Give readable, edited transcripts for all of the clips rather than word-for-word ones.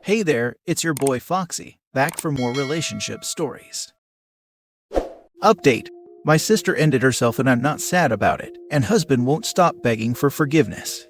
Hey there, it's your boy Foxy, back for more relationship stories. Update. My sister ended herself and I'm not sad about it, and husband won't stop begging for forgiveness.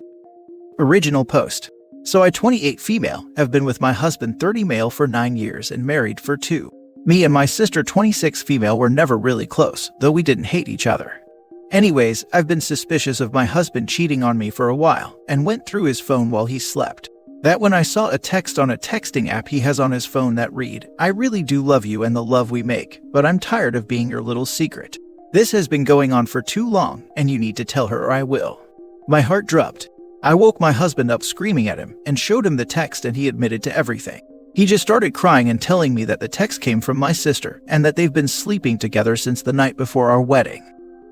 Original post. So I 28 female, have been with my husband 30 male for 9 years and married for 2. Me and my sister 26 female were never really close, though we didn't hate each other. Anyways, I've been suspicious of my husband cheating on me for a while, and went through his phone while he slept. That when I saw a text on a texting app he has on his phone that read, "I really do love you and the love we make, but I'm tired of being your little secret. This has been going on for too long, and you need to tell her or I will." My heart dropped. I woke my husband up screaming at him, and showed him the text and he admitted to everything. He just started crying and telling me that the text came from my sister, and that they've been sleeping together since the night before our wedding.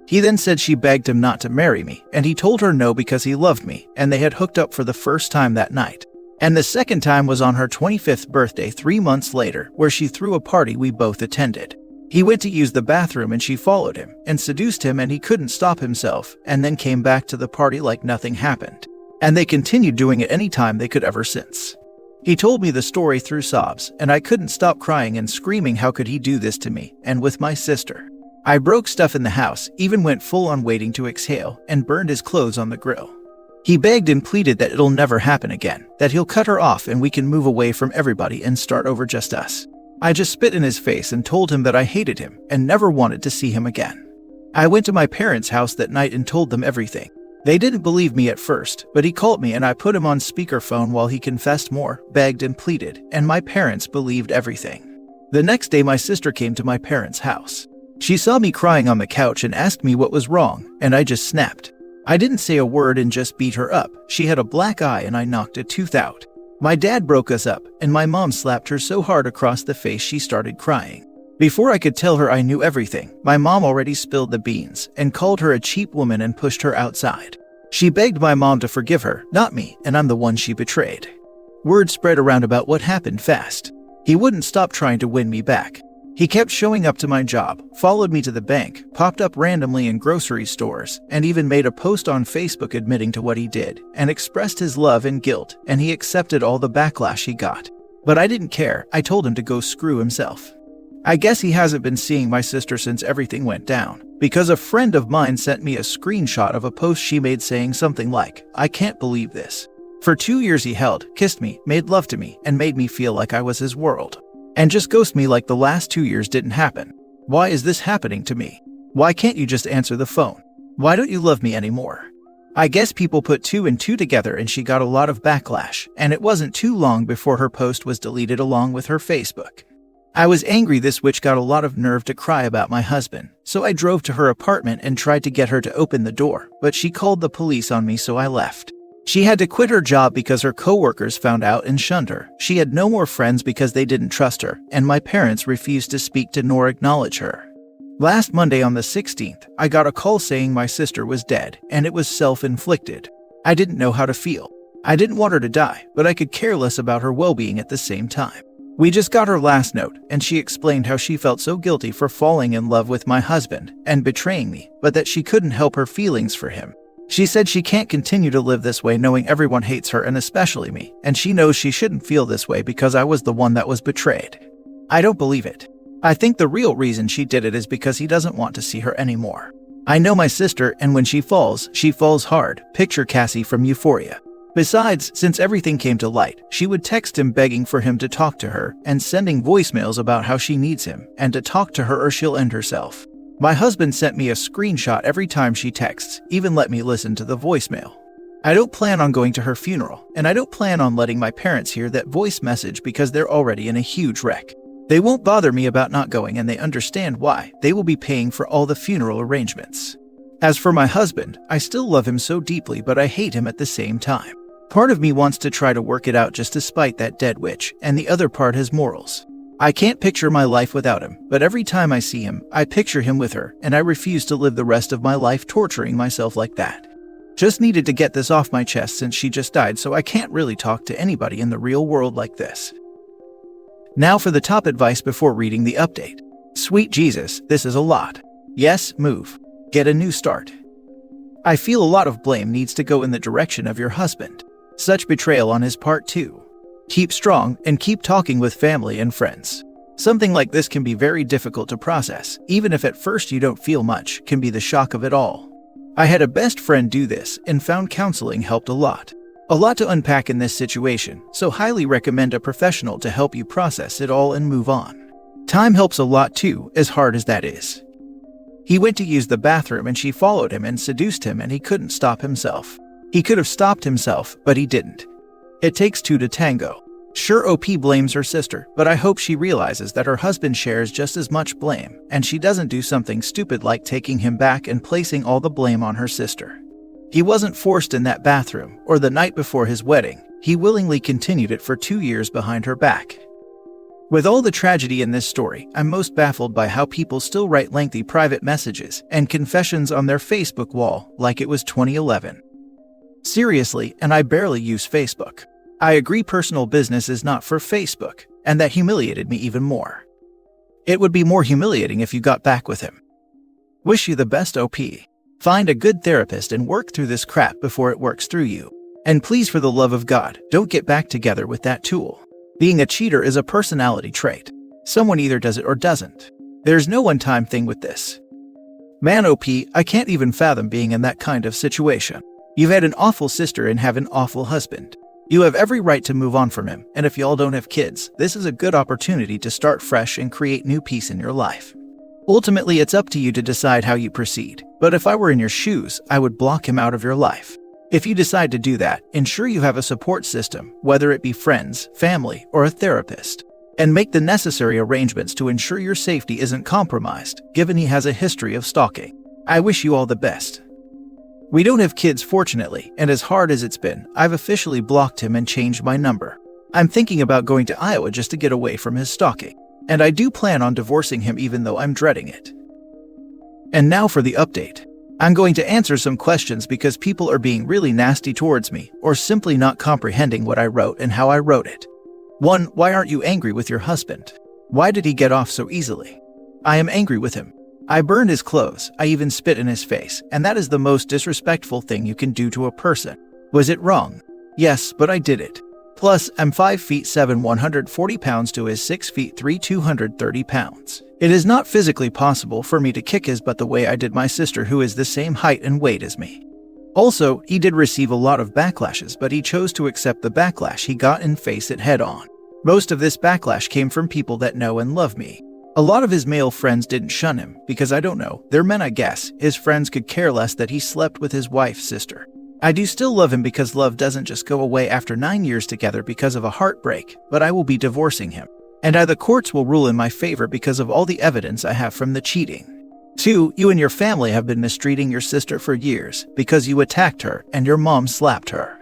He then said she begged him not to marry me, and he told her no because he loved me, and they had hooked up for the first time that night. And the second time was on her 25th birthday 3 months later, where she threw a party we both attended. He went to use the bathroom and she followed him, and seduced him and he couldn't stop himself, and then came back to the party like nothing happened. And they continued doing it any time they could ever since. He told me the story through sobs, and I couldn't stop crying and screaming how could he do this to me, and with my sister. I broke stuff in the house, even went full on waiting to exhale, and burned his clothes on the grill. He begged and pleaded that it'll never happen again, that he'll cut her off and we can move away from everybody and start over just us. I just spit in his face and told him that I hated him and never wanted to see him again. I went to my parents' house that night and told them everything. They didn't believe me at first, but he called me and I put him on speakerphone while he confessed more, begged and pleaded, and my parents believed everything. The next day my sister came to my parents' house. She saw me crying on the couch and asked me what was wrong, and I just snapped. I didn't say a word and just beat her up. She had a black eye and I knocked a tooth out. My dad broke us up, and my mom slapped her so hard across the face she started crying. Before I could tell her I knew everything, my mom already spilled the beans and called her a cheap woman and pushed her outside. She begged my mom to forgive her, not me, and I'm the one she betrayed. Word spread around about what happened fast. He wouldn't stop trying to win me back. He kept showing up to my job, followed me to the bank, popped up randomly in grocery stores, and even made a post on Facebook admitting to what he did, and expressed his love and guilt, and he accepted all the backlash he got. But I didn't care. I told him to go screw himself. I guess he hasn't been seeing my sister since everything went down, because a friend of mine sent me a screenshot of a post she made saying something like, "I can't believe this." For 2 years he held, kissed me, made love to me, and made me feel like I was his world. And just ghost me like the last 2 years didn't happen. Why is this happening to me? Why can't you just answer the phone? Why don't you love me anymore? I guess people put 2 and 2 together and she got a lot of backlash, and it wasn't too long before her post was deleted along with her Facebook. I was angry this witch got a lot of nerve to cry about my husband, so I drove to her apartment and tried to get her to open the door, but she called the police on me so I left. She had to quit her job because her coworkers found out and shunned her. She had no more friends because they didn't trust her, and my parents refused to speak to nor acknowledge her. Last Monday on the 16th, I got a call saying my sister was dead, and it was self-inflicted. I didn't know how to feel. I didn't want her to die, but I could care less about her well-being at the same time. We just got her last note, and she explained how she felt so guilty for falling in love with my husband and betraying me, but that she couldn't help her feelings for him. She said she can't continue to live this way knowing everyone hates her and especially me, and she knows she shouldn't feel this way because I was the one that was betrayed. I don't believe it. I think the real reason she did it is because he doesn't want to see her anymore. I know my sister, and when she falls hard. Picture Cassie from Euphoria. Besides, since everything came to light, she would text him begging for him to talk to her and sending voicemails about how she needs him and to talk to her or she'll end herself. My husband sent me a screenshot every time she texts, even let me listen to the voicemail. I don't plan on going to her funeral, and I don't plan on letting my parents hear that voice message because they're already in a huge wreck. They won't bother me about not going, and they understand why. They will be paying for all the funeral arrangements. As for my husband, I still love him so deeply, but I hate him at the same time. Part of me wants to try to work it out just to spite that dead witch, and the other part has morals. I can't picture my life without him, but every time I see him, I picture him with her, and I refuse to live the rest of my life torturing myself like that. Just needed to get this off my chest since she just died, so I can't really talk to anybody in the real world like this. Now for the top advice before reading the update. Sweet Jesus, this is a lot. Yes, move. Get a new start. I feel a lot of blame needs to go in the direction of your husband. Such betrayal on his part too. Keep strong and keep talking with family and friends. Something like this can be very difficult to process, even if at first you don't feel much, can be the shock of it all. I had a best friend do this and found counseling helped a lot. A lot to unpack in this situation, so highly recommend a professional to help you process it all and move on. Time helps a lot too, as hard as that is. He went to use the bathroom and she followed him and seduced him and he couldn't stop himself. He could have stopped himself, but he didn't. It takes two to tango. Sure, OP blames her sister, but I hope she realizes that her husband shares just as much blame, and she doesn't do something stupid like taking him back and placing all the blame on her sister. He wasn't forced in that bathroom, or the night before his wedding. He willingly continued it for 2 years behind her back. With all the tragedy in this story, I'm most baffled by how people still write lengthy private messages and confessions on their Facebook wall like it was 2011. Seriously, and I barely use Facebook. I agree personal business is not for Facebook, and that humiliated me even more. It would be more humiliating if you got back with him. Wish you the best, OP. Find a good therapist and work through this crap before it works through you. And please, for the love of God, don't get back together with that tool. Being a cheater is a personality trait. Someone either does it or doesn't. There's no one-time thing with this. Man, OP, I can't even fathom being in that kind of situation. You've had an awful sister and have an awful husband. You have every right to move on from him, and if y'all don't have kids, this is a good opportunity to start fresh and create new peace in your life. Ultimately, it's up to you to decide how you proceed, but if I were in your shoes, I would block him out of your life. If you decide to do that, ensure you have a support system, whether it be friends, family, or a therapist, and make the necessary arrangements to ensure your safety isn't compromised, given he has a history of stalking. I wish you all the best. We don't have kids, fortunately, and as hard as it's been, I've officially blocked him and changed my number. I'm thinking about going to Iowa just to get away from his stalking, and I do plan on divorcing him even though I'm dreading it. And now for the update. I'm going to answer some questions because people are being really nasty towards me, or simply not comprehending what I wrote and how I wrote it. 1. Why aren't you angry with your husband? Why did he get off so easily? I am angry with him. I burned his clothes, I even spit in his face, and that is the most disrespectful thing you can do to a person. Was it wrong? Yes, but I did it. Plus, I'm 5'7", 140 pounds to his 6'3", 230 pounds. It is not physically possible for me to kick his butt the way I did my sister, who is the same height and weight as me. Also, he did receive a lot of backlashes, but he chose to accept the backlash he got and face it head on. Most of this backlash came from people that know and love me. A lot of his male friends didn't shun him, because I don't know, they're men I guess. His friends could care less that he slept with his wife's sister. I do still love him because love doesn't just go away after 9 years together because of a heartbreak, but I will be divorcing him. And the courts will rule in my favor because of all the evidence I have from the cheating. 2. You and your family have been mistreating your sister for years because you attacked her and your mom slapped her.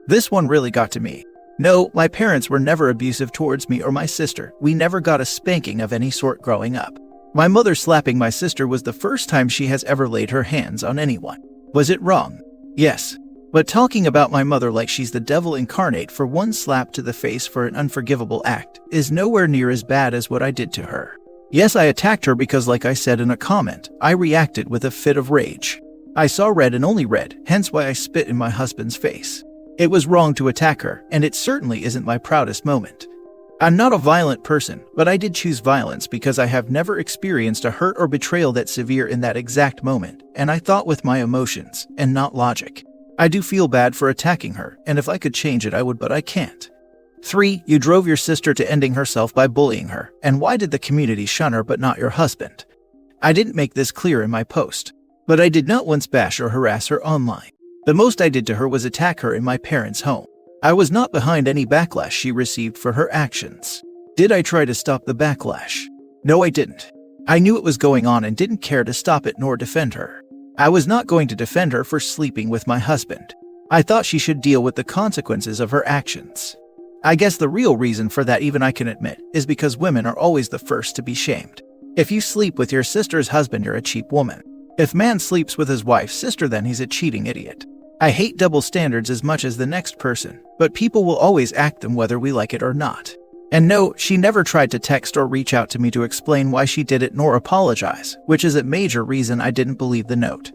This one really got to me. No, my parents were never abusive towards me or my sister. We never got a spanking of any sort growing up. My mother slapping my sister was the first time she has ever laid her hands on anyone. Was it wrong? Yes. But talking about my mother like she's the devil incarnate for one slap to the face for an unforgivable act is nowhere near as bad as what I did to her. Yes, I attacked her because, like I said in a comment, I reacted with a fit of rage. I saw red and only red, hence why I spit in my husband's face. It was wrong to attack her, and it certainly isn't my proudest moment. I'm not a violent person, but I did choose violence because I have never experienced a hurt or betrayal that severe in that exact moment, and I thought with my emotions, and not logic. I do feel bad for attacking her, and if I could change it I would, but I can't. 3. You drove your sister to ending herself by bullying her, and why did the community shun her but not your husband? I didn't make this clear in my post, but I did not once bash or harass her online. The most I did to her was attack her in my parents' home. I was not behind any backlash she received for her actions. Did I try to stop the backlash? No, I didn't. I knew it was going on and didn't care to stop it nor defend her. I was not going to defend her for sleeping with my husband. I thought she should deal with the consequences of her actions. I guess the real reason for that, even I can admit, is because women are always the first to be shamed. If you sleep with your sister's husband, you're a cheap woman. If man sleeps with his wife's sister, then he's a cheating idiot. I hate double standards as much as the next person, but people will always act them whether we like it or not. And no, she never tried to text or reach out to me to explain why she did it nor apologize, which is a major reason I didn't believe the note.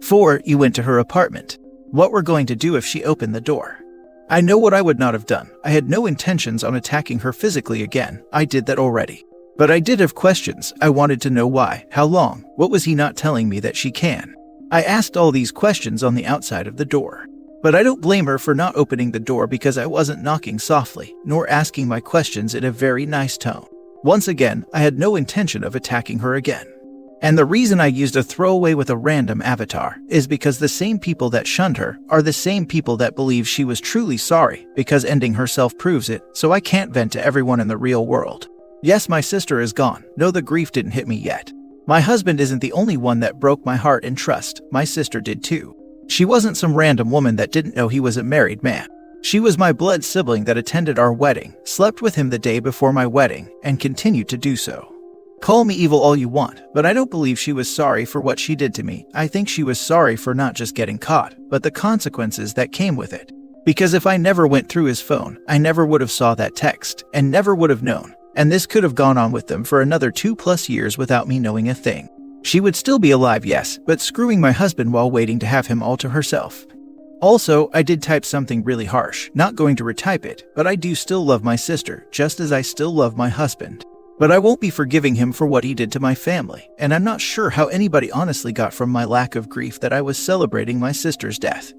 4. You went to her apartment. What we're going to do if she opened the door? I know what I would not have done. I had no intentions on attacking her physically again. I did that already. But I did have questions. I wanted to know why, how long, what was he not telling me that she can? I asked all these questions on the outside of the door. But I don't blame her for not opening the door because I wasn't knocking softly, nor asking my questions in a very nice tone. Once again, I had no intention of attacking her again. And the reason I used a throwaway with a random avatar is because the same people that shunned her are the same people that believe she was truly sorry because ending herself proves it, so I can't vent to everyone in the real world. Yes, my sister is gone. No, the grief didn't hit me yet. My husband isn't the only one that broke my heart and trust. My sister did too. She wasn't some random woman that didn't know he was a married man. She was my blood sibling that attended our wedding, slept with him the day before my wedding, and continued to do so. Call me evil all you want, but I don't believe she was sorry for what she did to me. I think she was sorry for not just getting caught, but the consequences that came with it. Because if I never went through his phone, I never would have saw that text, and never would have known. And this could have gone on with them for another 2+ years without me knowing a thing. She would still be alive, yes, but screwing my husband while waiting to have him all to herself. Also, I did type something really harsh, not going to retype it, but I do still love my sister, just as I still love my husband. But I won't be forgiving him for what he did to my family, and I'm not sure how anybody honestly got from my lack of grief that I was celebrating my sister's death.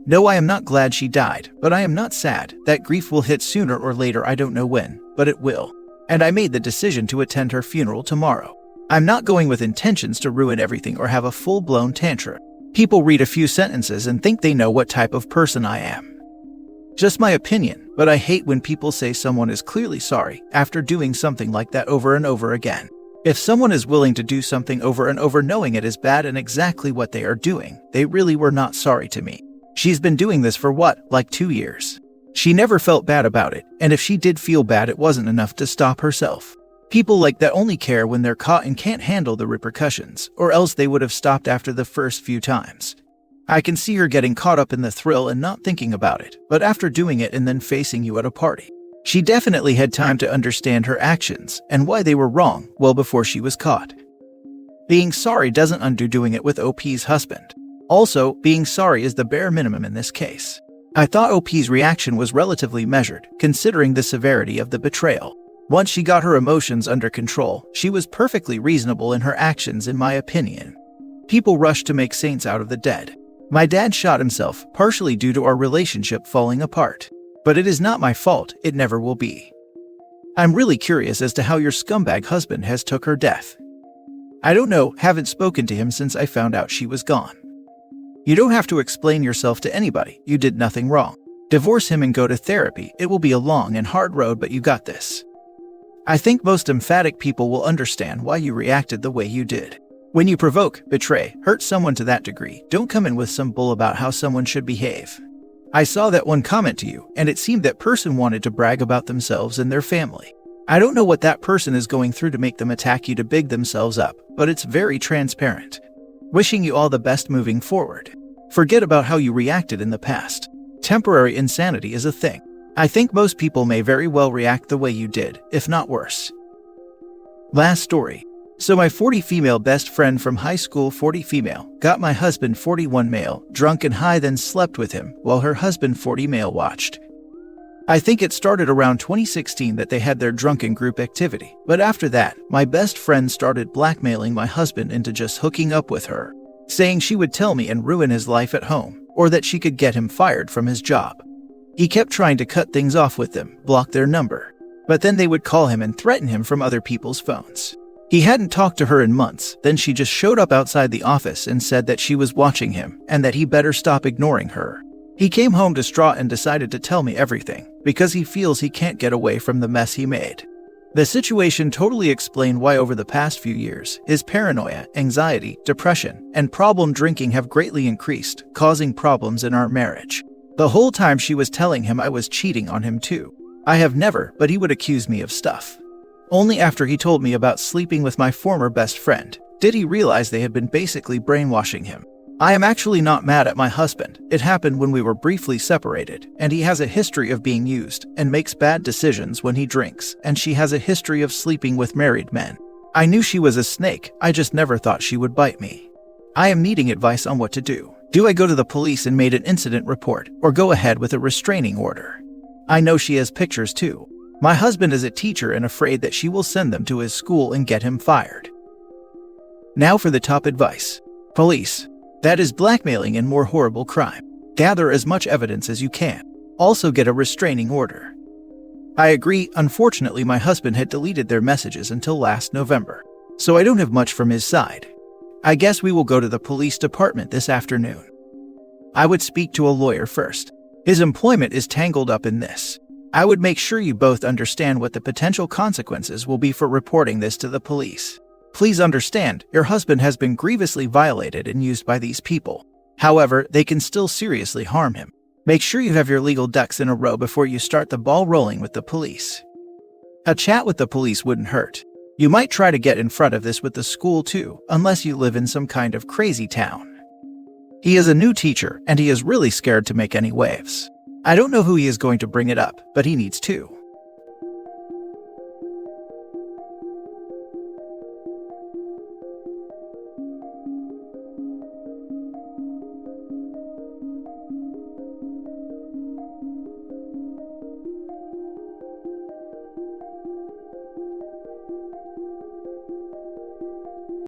No, I am not glad she died, but I am not sad. That grief will hit sooner or later, I don't know when, but it will. And I made the decision to attend her funeral tomorrow. I'm not going with intentions to ruin everything or have a full-blown tantrum. People read a few sentences and think they know what type of person I am. Just my opinion, but I hate when people say someone is clearly sorry after doing something like that over and over again. If someone is willing to do something over and over knowing it is bad and exactly what they are doing, they really were not sorry to me. She's been doing this for what, like 2 years? She never felt bad about it, and if she did feel bad, it wasn't enough to stop herself. People like that only care when they're caught and can't handle the repercussions, or else they would have stopped after the first few times. I can see her getting caught up in the thrill and not thinking about it, but after doing it and then facing you at a party. She definitely had time to understand her actions and why they were wrong well before she was caught. Being sorry doesn't undo doing it with OP's husband. Also, being sorry is the bare minimum in this case. I thought OP's reaction was relatively measured, considering the severity of the betrayal. Once she got her emotions under control, she was perfectly reasonable in her actions, in my opinion. People rush to make saints out of the dead. My dad shot himself, partially due to our relationship falling apart. But it is not my fault, it never will be. I'm really curious as to how your scumbag husband has took her death. I don't know, haven't spoken to him since I found out she was gone. You don't have to explain yourself to anybody, you did nothing wrong. Divorce him and go to therapy, it will be a long and hard road, but you got this. I think most emphatic people will understand why you reacted the way you did. When you provoke, betray, hurt someone to that degree, don't come in with some bull about how someone should behave. I saw that one comment to you, and it seemed that person wanted to brag about themselves and their family. I don't know what that person is going through to make them attack you to big themselves up, but it's very transparent. Wishing you all the best moving forward. Forget about how you reacted in the past. Temporary insanity is a thing. I think most people may very well react the way you did, if not worse. Last story. So my 40 female best friend from high school, 40 female, got my husband 41 male, drunk and high, then slept with him, while her husband 40 male watched. I think it started around 2016 that they had their drunken group activity, but after that, my best friend started blackmailing my husband into just hooking up with her, saying she would tell me and ruin his life at home, or that she could get him fired from his job. He kept trying to cut things off with them, block their number, but then they would call him and threaten him from other people's phones. He hadn't talked to her in months, then she just showed up outside the office and said that she was watching him and that he better stop ignoring her. He came home distraught and decided to tell me everything, because he feels he can't get away from the mess he made. The situation totally explained why over the past few years, his paranoia, anxiety, depression, and problem drinking have greatly increased, causing problems in our marriage. The whole time she was telling him I was cheating on him too. I have never, but he would accuse me of stuff. Only after he told me about sleeping with my former best friend, did he realize they had been basically brainwashing him. I am actually not mad at my husband. It happened when we were briefly separated, and he has a history of being used and makes bad decisions when he drinks, and she has a history of sleeping with married men. I knew she was a snake, I just never thought she would bite me. I am needing advice on what to do. Do I go to the police and made an incident report, or go ahead with a restraining order? I know she has pictures too. My husband is a teacher and afraid that she will send them to his school and get him fired. Now for the top advice. Police. That is blackmailing and more horrible crime. Gather as much evidence as you can. Also get a restraining order. I agree, unfortunately my husband had deleted their messages until last November, so I don't have much from his side. I guess we will go to the police department this afternoon. I would speak to a lawyer first. His employment is tangled up in this. I would make sure you both understand what the potential consequences will be for reporting this to the police. Please understand, your husband has been grievously violated and used by these people. However, they can still seriously harm him. Make sure you have your legal ducks in a row before you start the ball rolling with the police. A chat with the police wouldn't hurt. You might try to get in front of this with the school too, unless you live in some kind of crazy town. He is a new teacher, and he is really scared to make any waves. I don't know who he is going to bring it up, but he needs to.